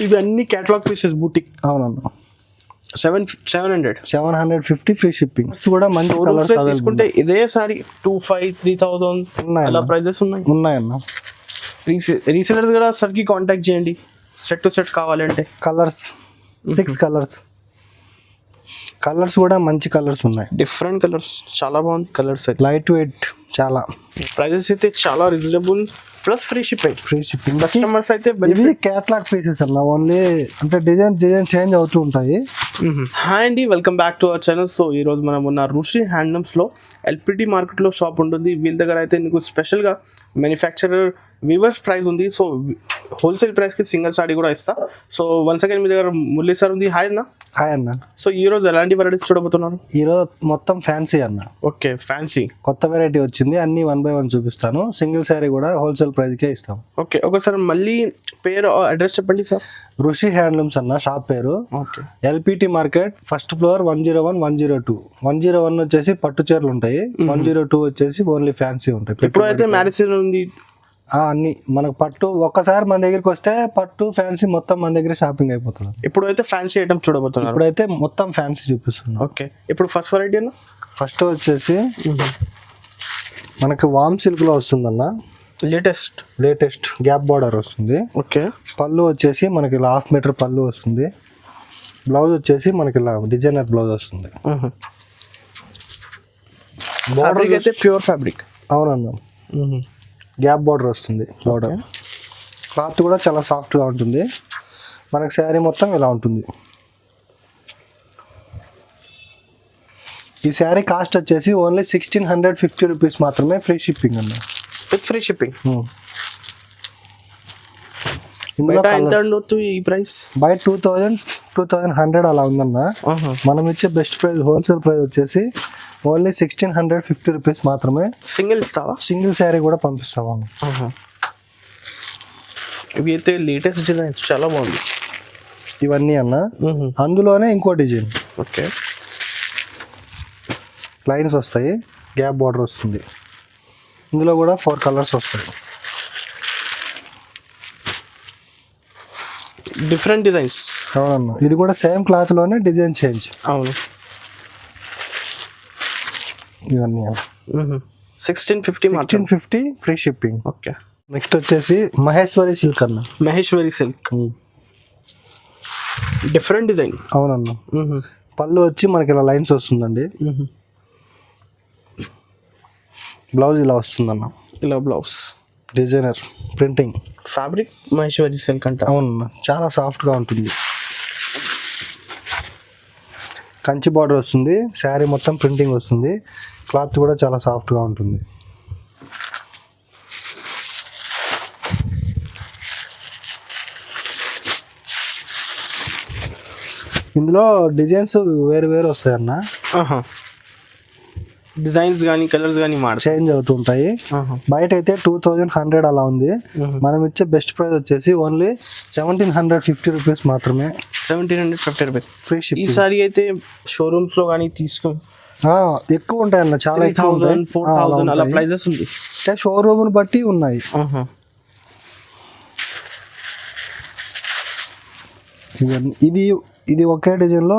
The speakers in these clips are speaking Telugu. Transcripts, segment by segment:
ఇవన్నీ కేటలాగ్ పీసెస్ బూటిక్. అవునన్నా. 750 ఫ్రీ షిప్పింగ్ కూడా మంచి కలర్స్ తీసుకుంటే ఇదే సారీ 2500-3000 అలా ప్రైజెస్ ఉన్నాయన్న. రీసెలర్స్ కూడా సార్కి కాంటాక్ట్ చేయండి సెట్ టు సెట్ కావాలంటే. కలర్స్ 6 కలర్స్ కూడా మంచి కలర్స్ ఉన్నాయి. డిఫరెంట్ కలర్స్ చాలా బాగుంది. కలర్స్ అయితే లైట్ వెయిట్ చాలా. ప్రైజెస్ అయితే చాలా reasonable plus free shipping. Customers అయితే ఇవి కేటలాగ్ పీసెస్ అన్న. ఓన్లీ అంటే డిజైన్ చేంజ్ అవుతూ ఉంటాయి. హాయ్ అండి, welcome back to our channel. So ఈ రోజు మనం ఉన్న రుషి హ్యాండ్లూమ్స్ లో ఎల్పిటి మార్కెట్ లో షాప్ ఉంటుంది. వీళ్ళ దగ్గర అయితే నీకు స్పెషల్ గా మ్యానుఫ్యాక్చరర్ వీవర్స్ ప్రైస్ ఉంది. సో హోల్సేల్ ప్రైస్ కి సింగిల్ సారీ కూడా ఇస్తా. సో వన్స్ అగైన్ మీ దగ్గర మురళీ సార్ ఉంది. హాయ్ అన్న. హాయ్ అన్న. సో ఈ రోజు ఎలాంటి వెరైటీస్ చూడబోతున్నారు? ఈ రోజు మొత్తం ఫ్యాన్సీ అన్న. ఓకే, ఫ్యాన్సీ కొత్త వెరైటీ వచ్చింది. అన్ని 1 by 1 చూపిస్తాను. సింగిల్ సారీ కూడా హోల్సేల్ ప్రైస్ కే ఇస్తాం. ఓకే, ఒకసారి మళ్ళీ పేరు అడ్రస్ చెప్పండి సార్. ఋషి హ్యాండ్లూమ్స్ అన్న షాప్ పేరు. Okay, LPT market first floor 101, 102. 101 వచ్చేసి పట్టు చీరలు ఉంటాయి. 102 వచ్చేసి ఓన్లీ ఫ్యాన్సీ ఉంటాయి. ఇప్పుడు అయితే మ్యారేజ్ సీజన్ ఉంది. అన్ని మనకు పట్టు ఒక్కసారి మన దగ్గరికి వస్తే పట్టు ఫ్యాన్సీ మొత్తం మన దగ్గర షాపింగ్ అయిపోతుంది. ఇప్పుడు అయితే ఫ్యాన్సీ ఐటమ్ చూడబోతున్నారు. ఇప్పుడైతే మొత్తం ఫ్యాన్సీ చూపిస్తున్నాం. ఓకే, ఇప్పుడు ఫస్ట్ వెరైటీ అన్న. ఫస్ట్ వచ్చేసి మనకి వామ్ సిల్క్ లో వస్తుందన్న. లేటెస్ట్ గ్యాప్ బార్డర్ వస్తుంది. ఓకే, పళ్ళు వచ్చేసి మనకి ఇలా 1/2 మీటర్ పళ్ళు వస్తుంది. బ్లౌజ్ వచ్చేసి మనకి ఇలా డిజైనర్ బ్లౌజ్ వస్తుంది. ఫ్యాబ్రిక్ అయితే ప్యూర్ ఫ్యాబ్రిక్. అవునన్నా. గ్యాప్ బార్డర్ వస్తుంది. బార్డర్ క్లాత్ కూడా చాలా సాఫ్ట్గా ఉంటుంది. మనకి శారీ మొత్తం ఇలా ఉంటుంది. ఈ శారీ కాస్ట్ వచ్చేసి ఓన్లీ 1650 రూపీస్ మాత్రమే. ఫ్రీ షిప్పింగ్ అన్న. With free shipping. ఈ ప్రైస్ బై 2100 అలా ఉందన్న. మనం ఇచ్చే బెస్ట్ ప్రైస్ హోల్సేల్ ప్రైస్ వచ్చేసి ఓన్లీ 1650 రూపీస్ మాత్రమే. సింగిల్ శారీ కూడా పంపిస్తాము. ఇవి అయితే లేటెస్ట్ డిజైన్స్ చాలా బాగుంది. ఇవన్నీ అన్న. అందులోనే ఇంకో డిజైన్. ఓకే, లైన్స్ వస్తాయి. గ్యాప్ బార్డర్ వస్తుంది. ఇందులో కూడా 4 కలర్స్ వస్తాయి. Different designs. అవునన్నా. ఇది కూడా సేమ్ క్లాత్ లోనే డిజైన్ చేంజ్. అవును. ఇవన్నీ 1650 ఫ్రీ షిప్పింగ్. ఓకే, నెక్స్ట్ వచ్చేసి మహేశ్వరి సిల్క్ అన్న. Maheshwari silk different design. అవునన్నా. పళ్ళు వచ్చి మనకి ఇలా లైన్స్ వస్తుందండి. బ్లౌజ్ ఇలా వస్తుందన్న. ఇలా blouse designer printing. Fabric Maheshwari silk అంట. అవునన్నా. చాలా సాఫ్ట్గా ఉంటుంది. కంచి బార్డర్ వస్తుంది. శారీ మొత్తం ప్రింటింగ్ వస్తుంది. క్లాత్ కూడా చాలా సాఫ్ట్గా ఉంటుంది. ఇందులో డిజైన్స్ వేరు వస్తాయన్న. డిజైన్స్ కానీ కలర్స్ కానీ చేంజ్ అవుతుంటాయి. బయట అయితే 2100 అలా ఉంది. మనం ఇచ్చే బెస్ట్ ప్రైస్ వచ్చేసి ఓన్లీ 1750 రూపీస్ మాత్రమే. 1750 రూపీస్ ఫ్రీ షిప్. ఈ సారీ అయితే షోరూమ్స్ లో కానీ ఎక్కువ ఉంటాయి అన్న. చాలా 3000-4000 అలా ప్రైజెస్ ఉంది. షోరూమ్ బట్టి ఉన్నాయి. ఇది ఒకే డిజైన్ లో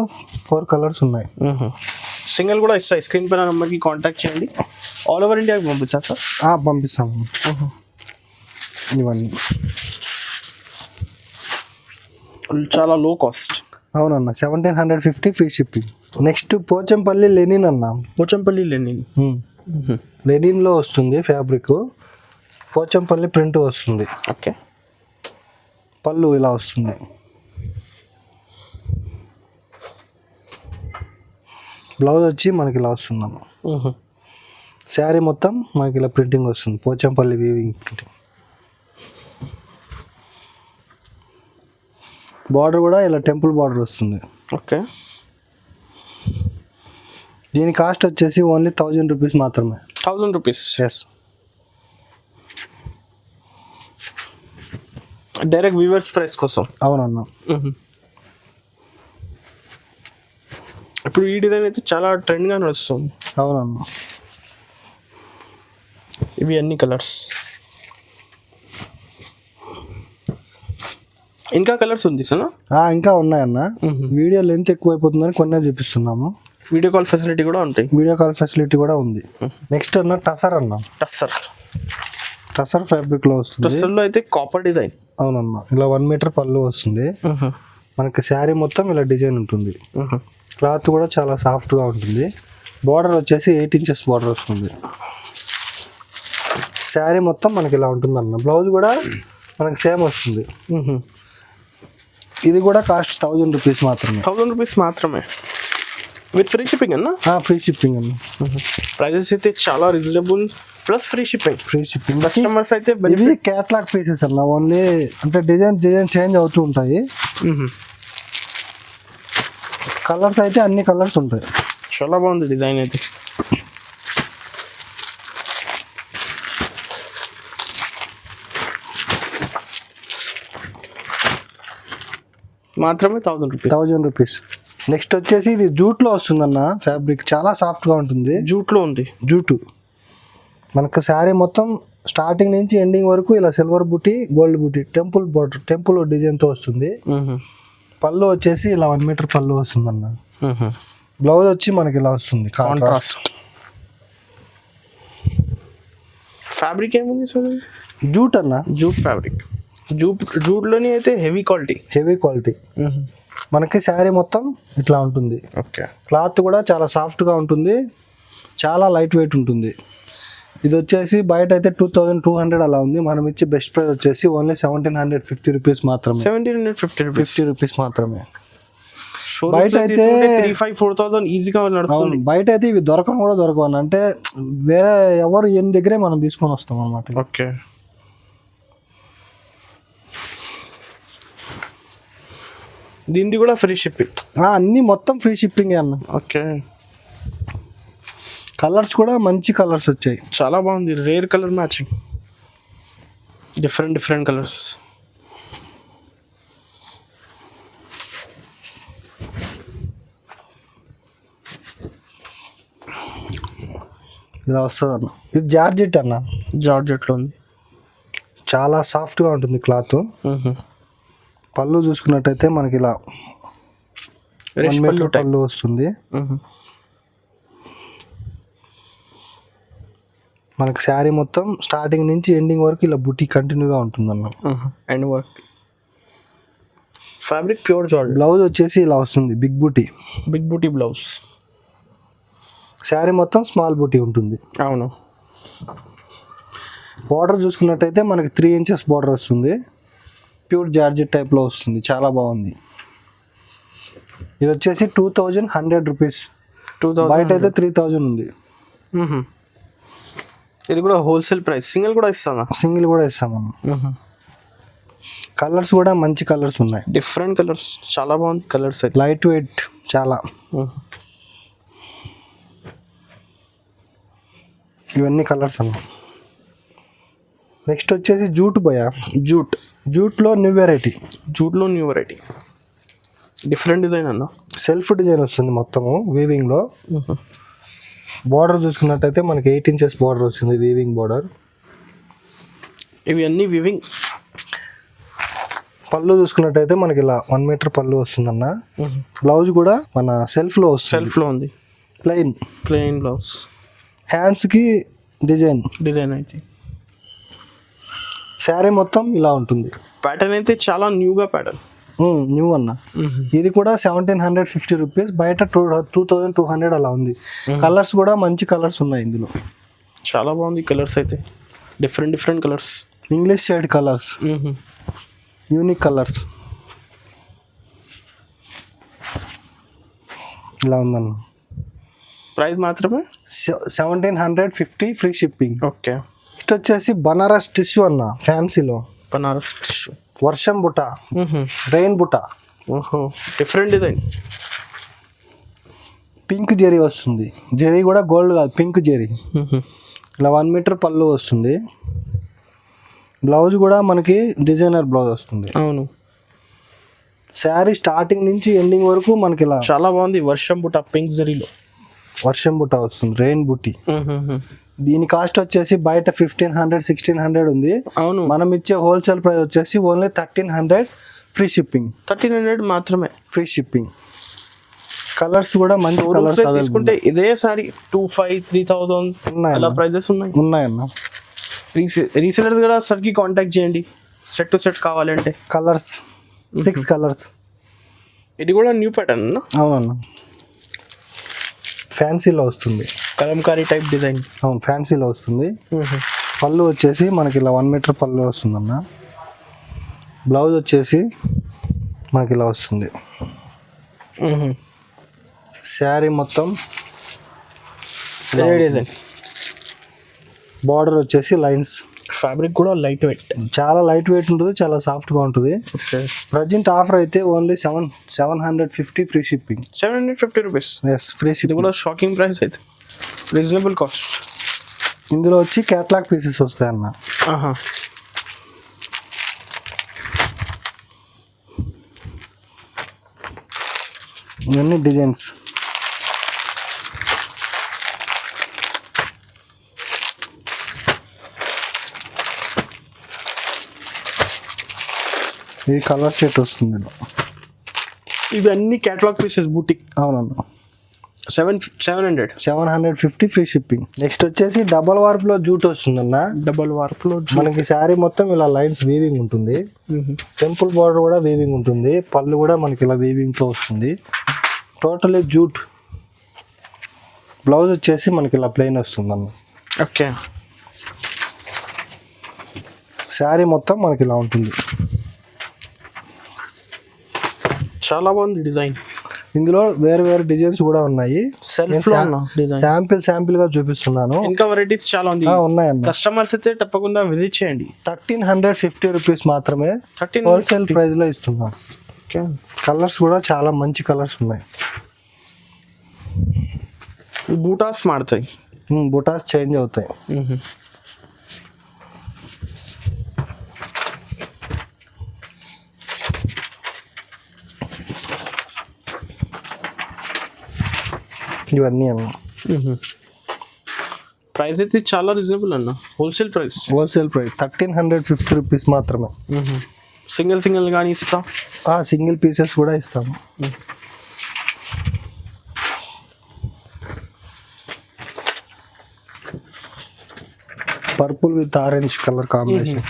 4 కలర్స్ ఉన్నాయి. సింగిల్ కూడా ఇస్తాయి. స్క్రీన్ పైన నెంబర్కి కాంటాక్ట్ చేయండి. ఆల్ ఓవర్ ఇండియాకి పంపిస్తారు సార్? పంపిస్తాము. ఇవన్నీ చాలా లో కాస్ట్. అవునన్న. 1750 free shipping. Next Pochampally linen అన్న. పోచంపల్లి లెనిన్ లో వస్తుంది ఫ్యాబ్రిక్. పోచంపల్లి ప్రింట్ వస్తుంది. ఓకే, పళ్ళు ఇలా వస్తుంది. బ్లౌజ్ వచ్చి మనకి ఇలా వస్తుందన్న. శారీ మొత్తం మనకి ఇలా ప్రింటింగ్ వస్తుంది. Pochampally weaving printing. బార్డర్ కూడా ఇలా టెంపుల్ బార్డర్ వస్తుంది. ఓకే, దీని కాస్ట్ వచ్చేసి ఓన్లీ 1000 రూపీస్ మాత్రమే. 1000 rupees. Yes. Direct viewers price కోసం. అవునన్నా. ఇప్పుడు ఈ డిజైన్ అయితే చాలా ట్రెండ్గా నడుస్తుంది. అవునన్నా. ఇవి అన్ని కలర్స్. ఇంకా కలర్స్ ఉంది సార్? ఇంకా ఉన్నాయన్న. వీడియో లెంత్ ఎక్కువ అయిపోతుందని కొన్నే చూపిస్తున్నాము. వీడియో కాల్ ఫెసిలిటీ కూడా ఉంటాయి. వీడియో కాల్ ఫెసిలిటీ కూడా ఉంది. నెక్స్ట్ అన్న టసర్ అన్న. టసర్ ఫ్యాబ్రిక్ లో వస్తుంది. టసర్ లో అయితే కాపర్ డిజైన్. అవునన్నా, ఇలా 1 మీటర్ పళ్ళు వస్తుంది. మనకి శారీ మొత్తం ఇలా డిజైన్ ఉంటుంది. క్లాత్ కూడా చాలా సాఫ్ట్ గా ఉంటుంది. బార్డర్ వచ్చేసి 8 ఇంచెస్ బార్డర్ వస్తుంది. శారీ మొత్తం మనకి ఇలా ఉంటుంది అన్న. బ్లౌజ్ కూడా మనకి సేమ్ వస్తుంది. ఇది కూడా కాస్ట్ 1000 రూపీస్ మాత్రమే. 1000 రూపీస్ మాత్రమే విత్ ఫ్రీ షిప్పింగ్ అన్న? ఫ్రీ షిప్పింగ్ అన్న. ప్రైజెస్ అయితే చాలా reasonable plus free shipping. Customers అయితే ఇవి క్యాట్లాగ్ పీసెస్ అన్న. ఓన్లీ అంటే డిజైన్ చేంజ్ అవుతూ ఉంటాయి. కలర్స్ అయితే అన్ని కలర్స్ ఉంటాయి. చాలా బాగుంది డిజైన్ అయితే. మాత్రమే 1000 రూపీస్. నెక్స్ట్ వచ్చేసి ఇది జూట్లో వస్తుందన్న. ఫ్యాబ్రిక్ చాలా సాఫ్ట్గా ఉంటుంది. జూట్లో ఉంది. జూటు మనకు శారీ మొత్తం స్టార్టింగ్ నుంచి ఎండింగ్ వరకు ఇలా సిల్వర్ బూటీ, గోల్డ్ బూటీ, టెంపుల్ బార్డర్, టెంపుల్ డిజైన్తో వస్తుంది. పళ్ళు వచ్చేసి ఇలా 1 మీటర్ పళ్ళు వస్తుందన్న. బ్లౌజ్ వచ్చి మనకి ఇలా వస్తుంది కాంట్రాస్ట్. ఫ్యాబ్రిక్ ఏముంది సార్? జూట్ అన్న. Jute fabric. జూట్లోని అయితే హెవీ క్వాలిటీ. మనకి శారీ మొత్తం ఇట్లా ఉంటుంది. ఓకే. క్లాత్ కూడా చాలా సాఫ్ట్గా ఉంటుంది. చాలా లైట్ వెయిట్ ఉంటుంది. ఇది వచ్చేసి బయట అయితే 2200 అలా ఉంది. మనం ఇచ్చే బెస్ట్ ప్రైస్ వచ్చేసి ఓన్లీ 1750 రూపీస్ మాత్రమే. 1750 రూపీస్ మాత్రమే. బయట అయితే 3500-4000 ఈజీగా నడుస్తుంది. బయట అయితే ఇవి దొరకవు. అంటే వేరే ఎవరు ఎన్ని దగ్గరే మనం తీసుకొని వస్తాం అన్నమాట. ఓకే. దీనిది కూడా ఫ్రీ షిప్పింగ్? అన్ని మొత్తం ఫ్రీ షిప్పింగ్ అన్న. ఓకే. కలర్స్ కూడా మంచి కలర్స్ వచ్చాయి. చాలా బాగుంది. Rare colour matching, different colours. ఇలా వస్తుంది అన్న. ఇది జార్జెట్ అన్న. జార్జెట్లో ఉంది. చాలా సాఫ్ట్గా ఉంటుంది క్లాత్. పళ్ళు చూసుకున్నట్టయితే మనకి ఇలా 1 మీటర్ పళ్ళు వస్తుంది. మనకి శారీ మొత్తం స్టార్టింగ్ నుంచి ఎండింగ్ వరకు ఇలా బుటీ కంటిన్యూగా ఉంటుంది అన్న. And work fabric pure georgette. Blouse వచ్చేసి ఇలా వస్తుంది. బిగ్ బూటీ బ్లౌజ్. శారీ మొత్తం స్మాల్ బూటీ ఉంటుంది. అవును. బార్డర్ చూసుకున్నట్టయితే మనకి 3 ఇంచెస్ బార్డర్ వస్తుంది. ప్యూర్ జార్జెట్ టైప్లో వస్తుంది. చాలా బాగుంది. ఇది వచ్చేసి 2100 రూపీస్. బయట అయితే 3000 ఉంది. ఇది కూడా హోల్సేల్ ప్రైస్. సింగిల్ కూడా ఇస్తామన్న. కలర్స్ కూడా మంచి కలర్స్ ఉన్నాయి. Different colours. చాలా బాగుంది కలర్స్. లైట్ వెయిట్ చాలా. ఇవన్నీ కలర్స్ అన్న. నెక్స్ట్ వచ్చేసి జూట్ భయ. జూట్లో న్యూ వెరైటీ. డిఫరెంట్ డిజైన్ అన్న. సెల్ఫ్ డిజైన్ వస్తుంది మొత్తము వీవింగ్లో. బార్డర్ చూసుకున్నట్టయితే మనకి 8 ఇంచెస్ బార్డర్ వస్తుంది. Weaving border. ఇవి అన్ని వీవింగ్. పళ్ళు చూసుకున్నట్టయితే మనకి ఇలా 1 మీటర్ పళ్ళు వస్తుందన్న. బ్లౌజ్ కూడా మన సెల్ఫ్లో ఉంది. Plain blouse. హ్యాండ్స్కి డిజైన్ అయితే. శారీ మొత్తం ఇలా ఉంటుంది. ప్యాటర్న్ అయితే చాలా న్యూగా న్యూ అన్న. ఇది కూడా 1750 రూపీస్. బయట 2200 అలా ఉంది. కలర్స్ కూడా మంచి కలర్స్ ఉన్నాయి ఇందులో. చాలా బాగుంది కలర్స్ అయితే. Different colours. English shade colours. Unique colours. ఇలా ఉందన్న. ప్రైస్ మాత్రమే 1750 ఫ్రీ షిప్పింగ్. ఓకే. నెక్స్ట్ వచ్చేసి బనారస్ టిష్యూ అన్న. ఫ్యాన్సీలో వర్షం బుట్ట, రెయిన్ బుట్ట. Different design. పింక్ జెరీ వస్తుంది. జెరీ కూడా గోల్డ్ కాదు, పింక్ జెరీ. ఇలా 1 మీటర్ పళ్ళు వస్తుంది. బ్లౌజ్ కూడా మనకి డిజైనర్ బ్లౌజ్ వస్తుంది. అవును. శారీ స్టార్టింగ్ నుంచి ఎండింగ్ వరకు మనకి ఇలా చాలా బాగుంది. వర్షం బుట్ట పింక్ జరీలో వర్షం బుట్ట వస్తుంది. రెయిన్ బుట్టి. దీని కాస్ట్ వచ్చేసి బయట 1500-1600 ఉంది. అవును. మనం ఇచ్చే హోల్సేల్ ప్రైస్ వచ్చేసి ఓన్లీ 1300 ఫ్రీ షిప్పింగ్. 1300 మాత్రమే. Free shipping. కలర్స్ కూడా మంచి కలర్స్ తీసుకుంటే ఇదే సారీ 2500 3000 అలా ప్రైజెస్ ఉన్నాయన్న. రీసెలర్స్ కూడా సార్కి కాంటాక్ట్ చేయండి సెట్ టు సెట్ కావాలంటే. Colours 6 colours. ఇది కూడా న్యూ ప్యాటర్న్ అన్న. అవునన్న, ఫ్యాన్సీలో వస్తుంది. Kalamkari type design. అవును, ఫ్యాన్సీలో వస్తుంది. పళ్ళు వచ్చేసి మనకి ఇలా 1 మీటర్ పళ్ళు వస్తుందన్న. బ్లౌజ్ వచ్చేసి మనకి ఇలా వస్తుంది. శారీ మొత్తం డిజైన్. బార్డర్ వచ్చేసి లైన్స్. ఫ్యాబ్రిక్ కూడా లైట్ వెయిట్, చాలా లైట్ వెయిట్ ఉంటుంది, చాలా సాఫ్ట్గా ఉంటుంది. ప్రజెంట్ ఆఫర్ అయితే only 750 free shipping. 750 rupees. Yes, free ఇది షిప్పింగ్. కూడా షాకింగ్ ప్రైస్ అయితే, రీజనబుల్ కాస్ట్. ఇందులో వచ్చి క్యాట్లాగ్ పీసెస్ వస్తాయన్న. ఇవన్నీ డిజైన్స్. ఈ కలర్ సెట్ వస్తుంది. ఇవన్నీ క్యాటలాగ్ పీసెస్ బూటిక్. అవునన్నా. 750 ఫ్రీ షిప్పింగ్. నెక్స్ట్ వచ్చేసి డబల్ వార్ప్ లో జూట్ వస్తుందన్న. డబల్ వార్ప్ లో మనకి శారీ మొత్తం ఇలా లైన్స్ వీవింగ్ ఉంటుంది. టెంపుల్ బార్డర్ కూడా వీవింగ్ ఉంటుంది. పళ్ళు కూడా మనకి ఇలా వీవింగ్ తో వస్తుంది. Totally jute. బ్లౌజ్ వచ్చేసి మనకి ఇలా ప్లెయిన్ వస్తుందన్న. ఓకే. శారీ మొత్తం మనకి ఇలా ఉంటుంది. చాలా బాగుంది డిజైన్. ఇందులో వేరే వేరే డిజైన్స్ కూడా ఉన్నాయి. శాంపిల్ గా చూపిస్తున్నాను. ఇంకా వెరైటీస్ చాలా ఉన్నాయన్న. కస్టమర్స్ అయితే తప్పకుండా విజిట్ చేయండి. 1350 రూపీస్ మాత్రమే హోల్సేల్ ప్రైస్ లో ఇస్తున్నాం. కలర్స్ కూడా చాలా మంచి కలర్స్ ఉన్నాయి. బూటాస్ మారుతాయి. బూటాస్ చేంజ్ అవుతాయి. ఇవన్నీ అన్న. ప్రైస్ అయితే చాలా రీజనబుల్ అన్న. హోల్సేల్ ప్రైస్ 1350 రూపీస్ మాత్రమే. సింగిల్ కానీ ఇస్తాం. సింగిల్ పీసెస్ కూడా ఇస్తాము. Purple with orange colour combination.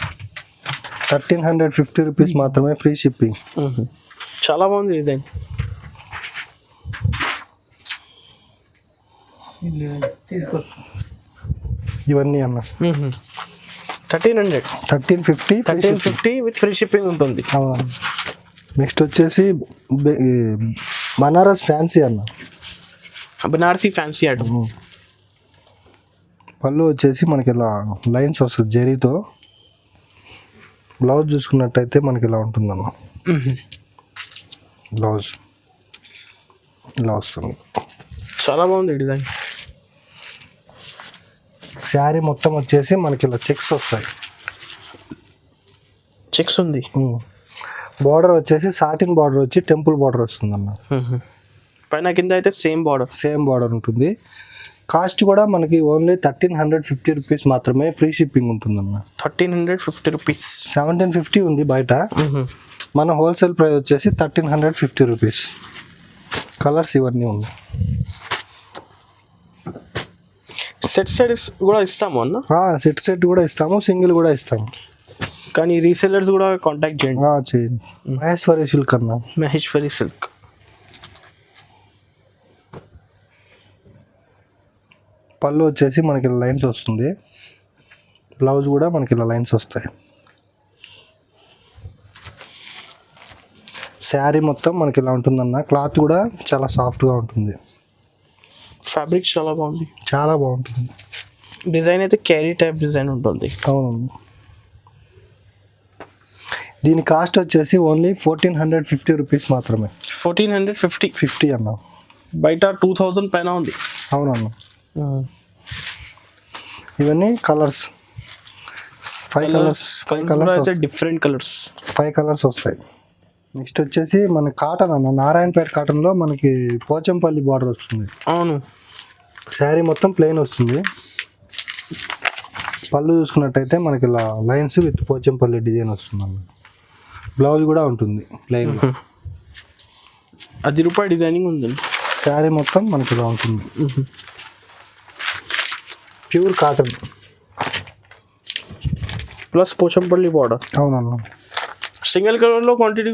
1350 rupees మాత్రమే, ఫ్రీ షిప్పింగ్. చాలా బాగుంది డిజైన్. ఇవన్నీ అన్న 1350 విత్ ఫ్రీ షిప్పింగ్ ఉంటుంది. నెక్స్ట్ వచ్చేసి బనారస్ ఫ్యాన్సీ అన్న. Banarasi fancy item. పళ్ళు వచ్చేసి మనకి ఇలా లైన్స్ వస్తుంది జరీతో. బ్లౌజ్ చూసుకున్నట్టయితే మనకి ఇలా ఉంటుందన్న. బ్లౌజ్ ఇలా వస్తుంది. చాలా బాగుంది డిజైన్. శారీ మొత్తం వచ్చేసి మనకి ఇలా చెక్స్ వస్తాయి. చెక్స్ ఉంది. బార్డర్ వచ్చేసి సాటిన్ బార్డర్ వచ్చి టెంపుల్ బార్డర్ వస్తుంది అన్న. పైన కింద అయితే సేమ్ బార్డర్ ఉంటుంది. కాస్ట్ కూడా మనకి ఓన్లీ 1350 రూపీస్ మాత్రమే, ఫ్రీ షిప్పింగ్ ఉంటుందన్న. 1350 రూపీస్. 1750 ఉంది బయట. మన హోల్సేల్ ప్రైస్ వచ్చేసి 1350 రూపీస్. కలర్స్ ఇవన్నీ ఉన్నాయి. సెట్ కూడా ఇస్తాము అన్న. సెట్ కూడా ఇస్తాము, సింగిల్ కూడా ఇస్తాము. కానీ రీసెలర్స్ కూడా కాంటాక్ట్ చేయండి. మహేశ్వరి సిల్క్ అన్న. మహేశ్వరి సిల్క్. పళ్ళు వచ్చేసి మనకి ఇలా లైన్స్ వస్తుంది. బ్లౌజ్ కూడా మనకి ఇలా లైన్స్ వస్తాయి. శారీ మొత్తం మనకి ఇలా ఉంటుందన్న. క్లాత్ కూడా చాలా సాఫ్ట్గా ఉంటుంది. ఫ్యాబ్రిక్ చాలా బాగుంటుంది. డిజైన్ అయితే క్యారీ టైప్ డిజైన్ ఉంటుంది. అవును. దీని కాస్ట్ వచ్చేసి ఓన్లీ 1450 రూపీస్ మాత్రమే. 1450 అన్న. బయట 2000 పైన ఉంది. అవునన్న. ఇవన్నీ కలర్స్. 5 కలర్స్ అయితే డిఫరెంట్ కలర్స్. 5 కలర్స్ వస్తాయి. నెక్స్ట్ వచ్చేసి మన కాటన్ అన్న. నారాయణపేట కాటన్లో మనకి పోచంపల్లి బార్డర్ వస్తుంది. అవును. శారీ మొత్తం ప్లెయిన్ వస్తుంది. పళ్ళు చూసుకున్నట్టయితే మనకి ఇలా లైన్స్ విత్ పోచంపల్లి డిజైన్ వస్తుంది అన్న. బ్లౌజ్ కూడా ఉంటుంది ప్లెయిన్. రూపాయి డిజైనింగ్ ఉందండి. శారీ మొత్తం మనకి ఇలా ఉంటుంది. Pure cotton plus Pochampally border. అవునన్నా. సింగిల్ కలర్ లో క్వాంటిటీ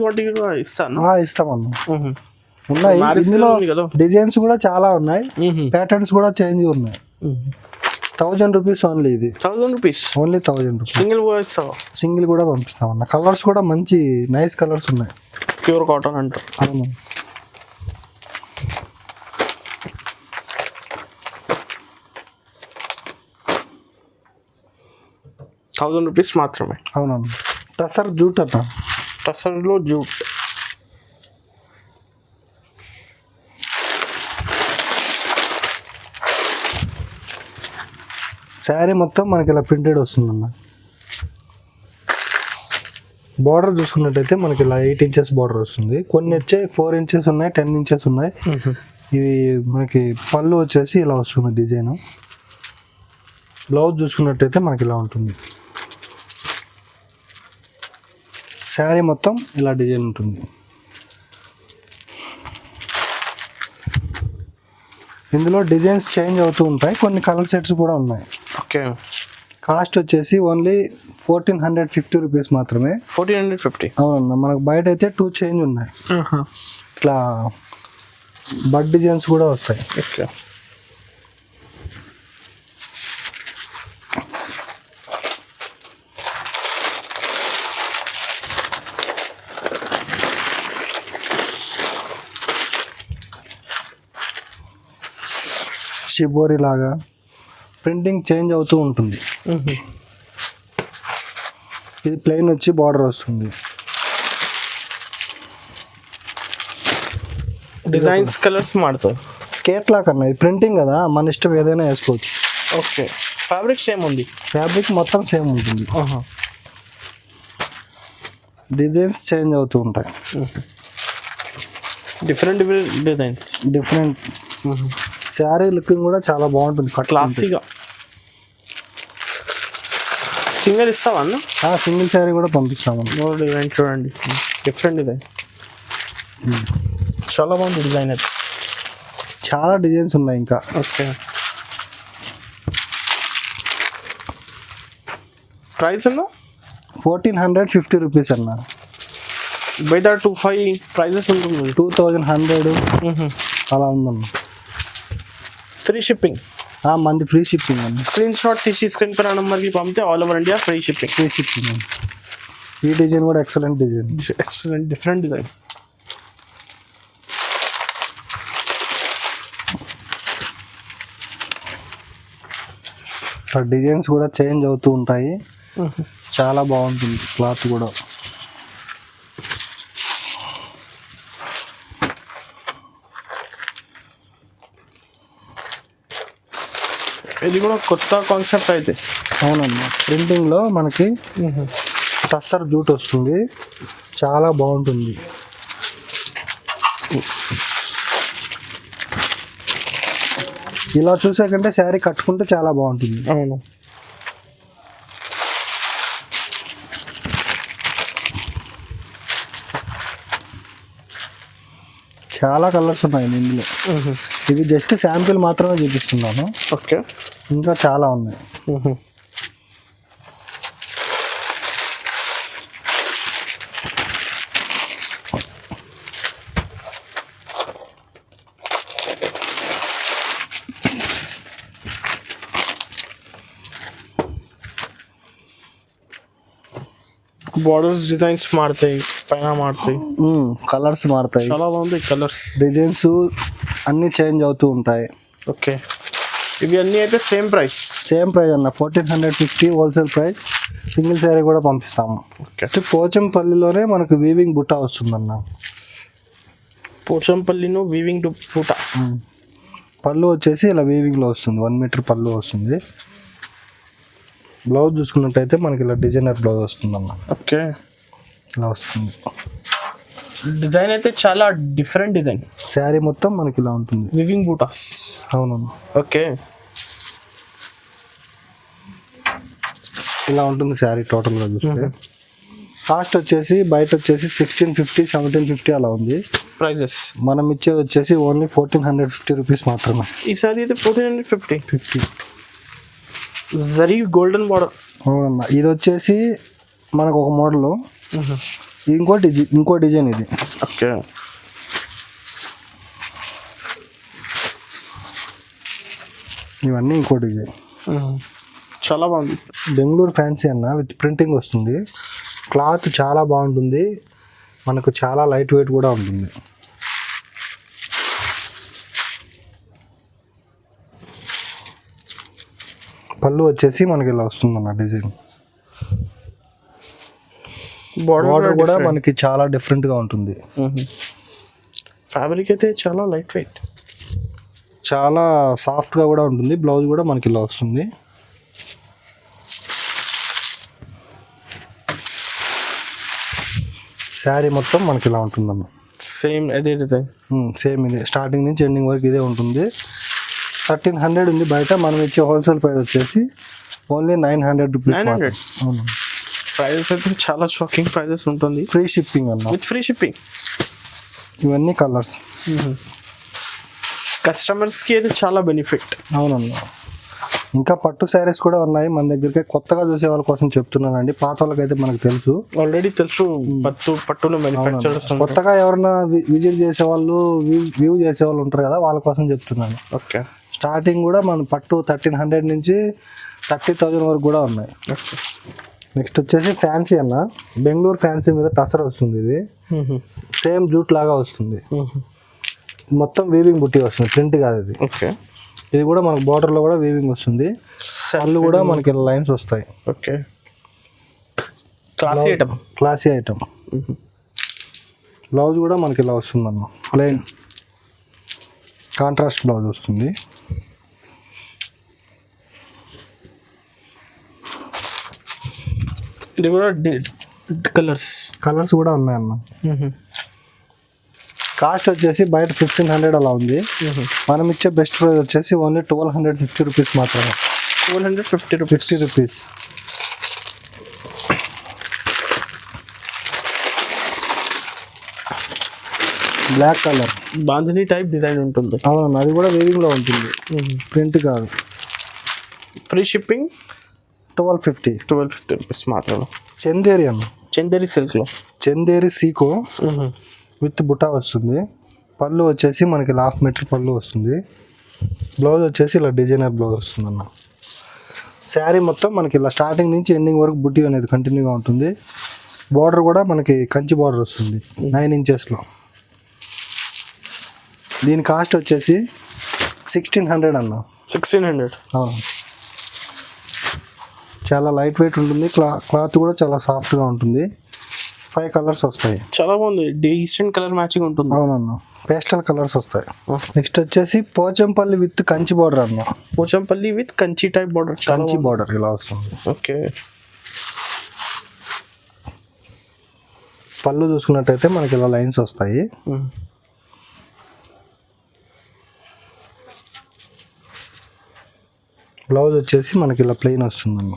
ఇస్తాను. ఇస్తామన్నా. ఉన్నాయి ఇందులో డిజైన్స్ కూడా చాలా ఉన్నాయి, ప్యాటర్న్స్ కూడా చేంజ్ ఉన్నాయి. 1000 రూపీస్ ఓన్లీ. ఇది 1000 రూపీస్ ఓన్లీ 1000 రూపీస్. సింగిల్ కూడా ఇస్తావా? సింగిల్ కూడా పంపిస్తామన్నా. కలర్స్ కూడా మంచి నైస్ కలర్స్ ఉన్నాయి. ప్యూర్ కాటన్ అంటారు. అవును. ₹1000 మాత్రమే. అవునన్నా. టసర్ జూట్ అన్న. టసర్లో జూట్. శారీ మొత్తం మనకి ఇలా ప్రింటెడ్ వస్తుందన్న. బార్డర్ చూసుకున్నట్టయితే మనకి ఇలా 8 ఇంచెస్ బార్డర్ వస్తుంది. కొన్ని వచ్చే 4 ఇంచెస్ ఉన్నాయి, 10 ఇంచెస్ ఉన్నాయి. ఇది మనకి పళ్ళు వచ్చేసి ఇలా వస్తుంది డిజైన్. బ్లౌజ్ చూసుకున్నట్టయితే మనకి ఇలా ఉంటుంది. శారీ మొత్తం ఇలా డిజైన్ ఉంటుంది. ఇందులో డిజైన్స్ చేంజ్ అవుతూ ఉంటాయి, కొన్ని కలర్ సెట్స్ కూడా ఉన్నాయి. ఓకే. కాస్ట్ వచ్చేసి ఓన్లీ 1450 రూపీస్ మాత్రమే. 1450. అవునన్నా. మనకు బయట అయితే 2 చేంజ్ ఉన్నాయి. ఇట్లా బడ్ డిజైన్స్ కూడా వస్తాయి. ఓకే. షిబోరి లాగా ప్రింటింగ్ చేంజ్ అవుతూ ఉంటుంది. ఇది ప్లెయిన్ వచ్చి బార్డర్ వస్తుంది. డిజైన్స్ కలర్స్ మారుతాయి. కేట్లా కన్నా ఇది ప్రింటింగ్ కదా, మన ఇష్టం ఏదైనా వేసుకోవచ్చు. ఓకే. ఫ్యాబ్రిక్ సేమ్ ఉంది. ఫ్యాబ్రిక్ మొత్తం సేమ్ ఉంటుంది. డిజైన్స్ చేంజ్ అవుతూ ఉంటాయి. Different designs. Different. Sari looking కూడా చాలా బాగుంటుంది. క్లాసీగా. సింగిల్ ఇస్తావా అన్న? సింగిల్ శారీ కూడా పంపిస్తాము. డిజైన్ చూడండి, డిఫరెంట్ డిజైన్. చాలా బాగుంది డిజైన్. అయితే చాలా డిజైన్స్ ఉన్నాయి ఇంకా. ఓకే. ప్రైస్ అన్న 1450 రూపీస్ అన్న. బయట 25 ప్రైజెస్ ఉంటుంది. 2100 అలా ఉందన్న. Free shipping. మంది ఫ్రీ షిప్పింగ్ అండి. స్క్రీన్ షాట్ తీసి స్క్రీన్ పైన నెంబర్కి పంపితే all over India free shipping. Free shipping. ఈ డిజైన్ కూడా excellent design. Excellent different design. Designs కూడా చేంజ్ అవుతూ ఉంటాయి. చాలా బాగుంటుంది క్లాత్ కూడా. ఇది కూడా కొత్త కాన్సెప్ట్ అయితే. అవునమ్మా. ప్రింటింగ్లో మనకి టస్సర్ జూట్ వస్తుంది, చాలా బాగుంటుంది. ఇలా చూసే కంటే శారీ కట్టుకుంటే చాలా బాగుంటుంది. అవును. చాలా కలర్స్ ఉన్నాయి ఇందులో. ఇది జస్ట్ శాంపిల్ మాత్రమే చూపిస్తున్నాను. ఓకే. ఇంకా చాలా ఉన్నాయి. బార్డర్స్ డిజైన్స్ మారుతాయి, పైన మారుతాయి, కలర్స్ మారుతాయి. చాలా బాగుంది కలర్స్. డిజైన్స్ అన్నీ చేంజ్ అవుతూ ఉంటాయి. ఓకే. ఇవి అన్నీ అయితే సేమ్ ప్రైస్. సేమ్ ప్రైస్ అన్న. 1450 హోల్సేల్ ప్రైస్. సింగిల్ శారీ కూడా పంపిస్తాము. ఓకే. పోచంపల్లిలోనే మనకు వీవింగ్ బుట్ట వస్తుందన్న. పోచంపల్లిలో వీవింగ్ బుట్ట. పళ్ళు వచ్చేసి ఇలా వీవింగ్లో వస్తుంది. 1 మీటర్ పళ్ళు వస్తుంది. బ్లౌజ్ చూసుకున్నట్టయితే మనకి ఇలా డిజైనర్ బ్లౌజ్ వస్తుందన్న. ఓకే. ఇలా వస్తుంది. డిజైన్ అయితే చాలా డిఫరెంట్ డిజైన్. శారీ మొత్తం మనకి ఇలా ఉంటుంది. వివింగ్ బూటాస్. అవునవును. ఓకే. ఇలా ఉంటుంది శారీ టోటల్గా చూస్తే. కాస్ట్ వచ్చేసి బయట వచ్చేసి 1650 1750 అలా ఉంది. ప్రైజెస్ మనం ఇచ్చేది వచ్చేసి ఓన్లీ 1450 రూపీస్ మాత్రమే. ఈసారి అయితే 1450 జరీ గోల్డెన్ బార్డర్. అవునన్నా, ఇది వచ్చేసి మనకు ఒక మోడల్, ఇంకో డిజైన్ ఇది. ఓకే, ఇవన్నీ ఇంకో డిజైన్. చాలా బాగుంది. బెంగళూరు ఫ్యాన్సీ అన్న విత్ ప్రింటింగ్ వస్తుంది. క్లాత్ చాలా బాగుంటుంది, మనకు చాలా లైట్ వెయిట్ కూడా ఉంటుంది. పళ్ళు వచ్చేసి మనకి ఇలా వస్తుందన్న డిజైన్. బార్డర్ కూడా మనకి చాలా డిఫరెంట్గా ఉంటుంది. ఫ్యాబ్రిక్ అయితే చాలా లైట్ వెయిట్, చాలా సాఫ్ట్గా కూడా ఉంటుంది. బ్లౌజ్ కూడా మనకి ఇలా వస్తుంది. శారీ మొత్తం మనకి ఇలా ఉంటుందన్న. సేమ్ అదే డిజైన్. సేమ్ ఇదే, స్టార్టింగ్ నుంచి ఎండింగ్ వరకు ఇదే ఉంటుంది. 1300 ఉంది బయట, మనం ఇచ్చే హోల్సేల్ ప్రైస్ వచ్చేసి ఓన్లీ 900 రూపీస్. 900. అవును, ప్రైజెస్ అయితే చాలా షాకింగ్ ప్రైజెస్ ఉంటుంది. ఫ్రీ షిప్పింగ్ అన్న, విత్ ఫ్రీ షిప్పింగ్. ఇవన్నీ కలర్స్. కస్టమర్స్కి అయితే చాలా బెనిఫిట్. అవునన్న, ఇంకా పట్టు శారీస్ కూడా ఉన్నాయి మన దగ్గరికి. కొత్తగా చూసే వాళ్ళ కోసం చెప్తున్నానండి, పాత వాళ్ళకైతే మనకు తెలుసు, ఆల్రెడీ తెలుసు పట్టులో మ్యానుఫ్యాక్చరర్స్. కొత్తగా ఎవరైనా విజిట్ చేసే వాళ్ళు, వ్యూ చేసే వాళ్ళు ఉంటారు కదా, వాళ్ళ కోసం చెప్తున్నాను. ఓకే, స్టార్టింగ్ కూడా మన పట్టు 1300 నుంచి 30,000 వరకు కూడా ఉన్నాయి. ఓకే. నెక్స్ట్ వచ్చేసి ఫ్యాన్సీ అన్న, బెంగళూరు ఫ్యాన్సీ మీద టసర్ వస్తుంది. ఇది సేమ్ జూట్ లాగా వస్తుంది, మొత్తం వీవింగ్ బుట్టి వస్తుంది, ప్రింట్ కాదు ఇది. ఓకే, ఇది కూడా మనకు బార్డర్లో కూడా వీవింగ్ వస్తుంది. పళ్ళు కూడా మనకి లైన్స్ వస్తాయి. Okay, classy item. Classy item. Blouse కూడా మనకి ఇలా వస్తుంది అన్న, ప్లెయిన్ కాంట్రాస్ట్ బ్లౌజ్ వస్తుంది. ఇది కూడా కలర్స్ కూడా ఉన్నాయన్న. కాస్ట్ వచ్చేసి బయట 1500 అలా ఉంది. మనం ఇచ్చే బెస్ట్ ప్రైస్ వచ్చేసి ఓన్లీ 1250 రూపీస్ మాత్రమే. 1250 rupees. Black colour bandhani type design ఉంటుంది. అవునన్నా, అది కూడా వేవింగ్ లో ఉంటుంది, ప్రింట్ కాదు. Free shipping. 1250 రూపీస్ మాత్రమే. చందేరి అన్న, చందేరి సిల్క్ లో చందేరి సీకో విత్ బుటా వస్తుంది. పళ్ళు వచ్చేసి మనకి 1/2 మీటర్ పళ్ళు వస్తుంది. బ్లౌజ్ వచ్చేసి ఇలా డిజైనర్ బ్లౌజ్ వస్తుంది అన్న. శారీ మొత్తం మనకి ఇలా స్టార్టింగ్ నుంచి ఎండింగ్ వరకు బుట్టి అనేది కంటిన్యూగా ఉంటుంది. బార్డర్ కూడా మనకి కంచి బార్డర్ వస్తుంది 9 ఇంచెస్లో. దీని కాస్ట్ వచ్చేసి 1600 అన్న. 1600. చాలా లైట్ వెయిట్ ఉంటుంది, క్లాత్ కూడా చాలా సాఫ్ట్గా ఉంటుంది. 5 కలర్స్ వస్తాయి. చాలా బాగుంది, డీసెంట్ కలర్ మ్యాచింగ్ ఉంటుంది. అవునన్న, పేస్టల్ కలర్స్ వస్తాయి. నెక్స్ట్ వచ్చేసి పోచంపల్లి విత్ కంచి బార్డర్ అన్న. Pochampally with Kanchi type border. Kanchi border ఇలా వస్తుంది. ఓకే, పళ్ళు చూసుకున్నట్టయితే మనకి ఇలా లైన్స్ వస్తాయి. బ్లౌజ్ వచ్చేసి మనకి ఇలా ప్లెయిన్ వస్తుందన్న.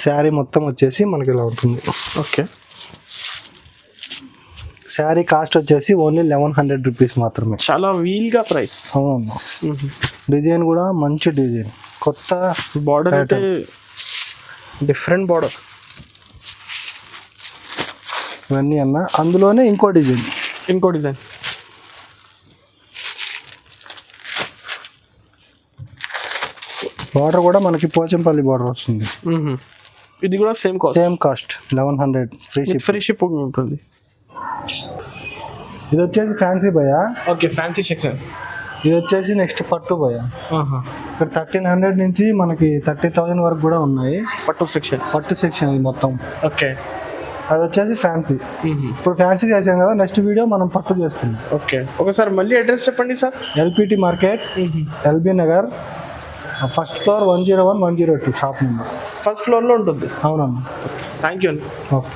శారీ మొత్తం వచ్చేసి మనకి ఇలా ఉంటుంది. ఓకే, శారీ కాస్ట్ వచ్చేసి ఓన్లీ 1100 రూపీస్ మాత్రమే. చాలా వీల్గా ప్రైస్. అవునమ్మా, డిజైన్ కూడా మంచి డిజైన్, కొత్త బార్డర్ అంటే డిఫరెంట్ బార్డర్. ఇవన్నీ అన్న, అందులోనే ఇంకో డిజైన్. బార్డర్ కూడా మనకి పోచంపల్లి బార్డర్ వస్తుంది. ఇది కూడా సేమ్ కాస్ట్ 1100. ఫ్రీ షిప్పింగ్ ఉంటుంది. ఇది వచ్చేసి ఫ్యాన్సీ భయ. Okay, fancy section. ఇది వచ్చేసి నెక్స్ట్ పట్టు భయ. ఇక్కడ 1300 నుంచి మనకి 30,000 వరకు కూడా ఉన్నాయి. పట్టు సెక్షన్ ఇది మొత్తం. ఓకే, అది వచ్చేసి ఫ్యాన్సీ. ఇప్పుడు ఫ్యాన్సీ చేసాం కదా, నెక్స్ట్ వీడియో మనం పట్టు చేస్తున్నాం. ఓకే, ఒకసారి మళ్ళీ అడ్రస్ చెప్పండి sir. LPT market, LB Nagar, first floor 101, 102 shop number. First ఫ్లోర్లో ఉంటుంది. అవునమ్మా. థ్యాంక్ యూ అండి. ఓకే.